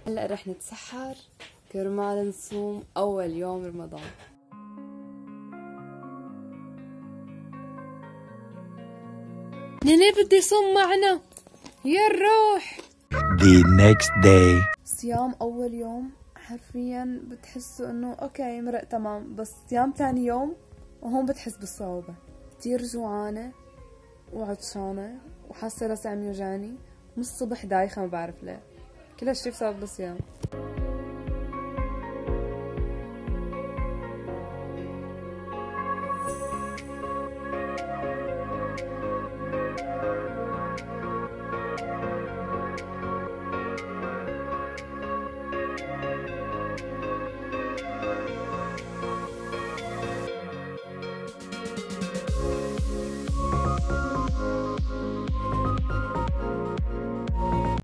هلا رح نتسحر كرمال نصوم أول يوم رمضان. نيني بدي صوم معنا يا الروح. The next day. صيام أول يوم حرفيا بتحسوا إنه أوكي مرق تمام، بس صيام تاني يوم وهون بتحس بالصعوبة. كتير جوعانة وعطشانة وحاسة راسي عم يوجعني، من الصبح دايخة ما بعرف ليه، كل هالشي بسبب الصيام.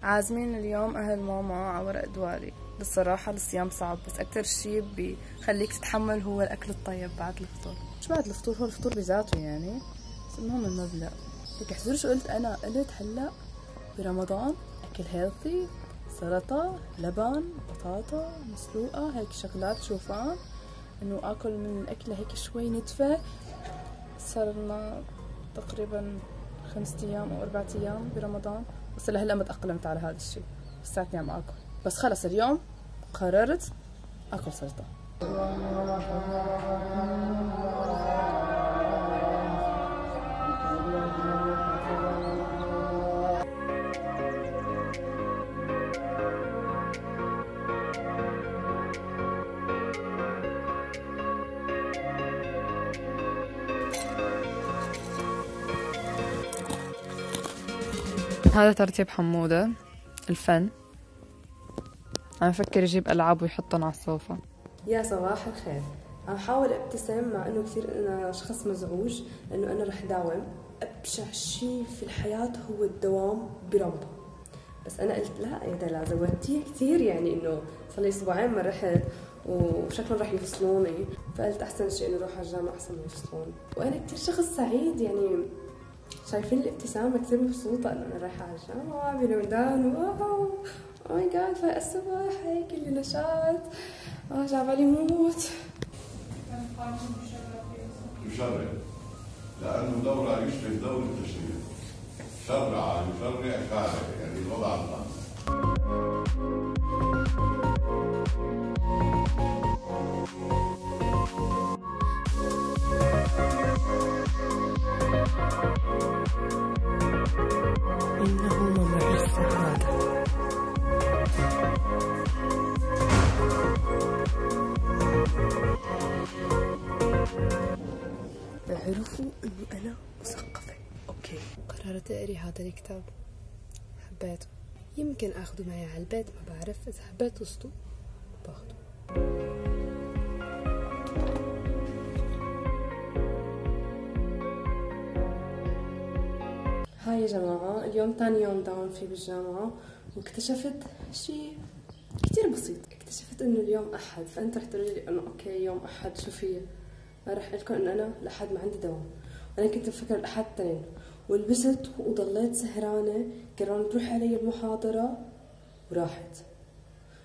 عازمين اليوم أهل ماما على ورق دوالي. بالصراحة الصيام صعب، بس أكتر شي بيخليك تتحمل هو الأكل الطيب بعد الفطور. مش بعد الفطور، هو الفطور بذاته يعني، بس المهم المبدأ. لك احزروا شو قلت أنا؟ قلت هلأ برمضان أكل هيلثي، سلطة، لبن، بطاطا مسلوقة، هيك شغلات شوفان، إنه آكل من الأكلة هيك شوي نتفة. صار لنا تقريبا 5 أيام أو 4 أيام برمضان، بس لهلا ما تأقلمت على هذا الشيء، لساتني عم آكل. بس خلص اليوم قررت آكل سلطة. هذا ترتيب حمودة الفن. عم فكر يجيب ألعاب ويحطهم على الصوفة. يا صباح الخير. عم حاول ابتسم مع انه كثير انا شخص مزعوج، لانه انا رح داوم. ابشع شيء في الحياة هو الدوام برمضان، بس انا قلت لا يا دلع زودتيه كثير، يعني انه صار لي اسبوعين ما رحت وشكلهم رح يفصلوني، فقلت احسن شيء انه اروح على الجامعة احسن ما يفصلوني. وانا كثير شخص سعيد، يعني شايفين الابتسامة كثير مبسوطة انه انا رايحة على الجامعة برمضان. واو او ماي جاد، فايق الصبح هيك اللي نشاط. جاب بالي موت. يشرع لانه دورة يشبه دورة التشريع. شرع يشرع شارع، يعني الوضع الخاص. إنه ممر السعادة. عرفوا إنه أنا مثقفة، أوكي. قررت أقري هذا الكتاب، حبيته. يمكن أخذه معي على البيت، ما بعرف. إذا حبيت قصته باخده. هاي يا جماعة اليوم تاني يوم داوم فيه بالجامعة، واكتشفت شيء كتير بسيط. اكتشفت انه اليوم احد، فانت رح تقولي لي انه اوكي يوم احد شو فيه؟ رح اقول لكم انه انا الاحد ما عندي دوام. انا كنت مفكر الاحد اثنين، ولبست وضليت سهرانة، قالوا تروح علي المحاضرة وراحت،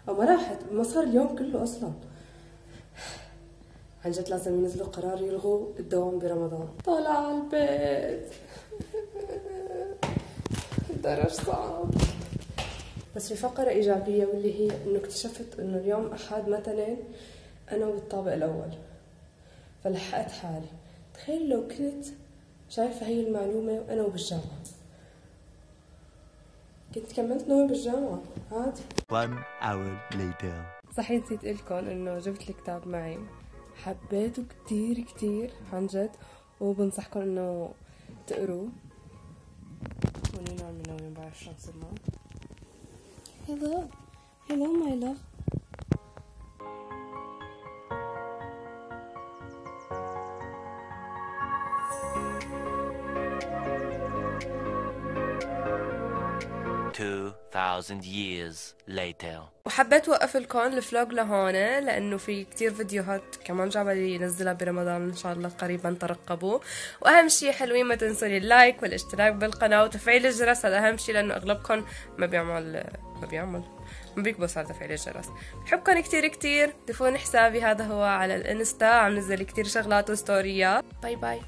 او ما راحت، ما صار اليوم كله اصلا. عن جد لازم ينزلوا قرار يلغوا الدوام برمضان. طالعة على البيت. درج صعب. بس في فقرة إيجابية، واللي هي إنه اكتشفت إنه اليوم أحد مثلا أنا بالطابق الأول، فلحقت حالي. تخيل لو كنت شايفة هي المعلومة وأنا بالجامعة، كنت كملت نومي بالجامعة عادي. 1 hour later. صحيح نسيت لكم إنه جبت الكتاب معي، حبيته كتير كتير عن جد، وبنصحكم إنه تقروه. ونينا عم ينام، ما بعرف شو عم يصير معه. Hello my love. 2,000 years later. وحبيت وقف لكم الفلوج لهون لانه في كتير فيديوهات كمان جعبالي نزلها برمضان ان شاء الله قريبا، ترقبوا. واهم شيء حلوين ما تنسوا لي اللايك والاشتراك بالقناه وتفعيل الجرس، هذا اهم شيء لانه اغلبكم ما بيكبس على تفعيل الجرس. بحبكم كتير كتير، ضيفوني حسابي هذا هو على الانستا، عم نزل كتير شغلات وستوريات. باي باي.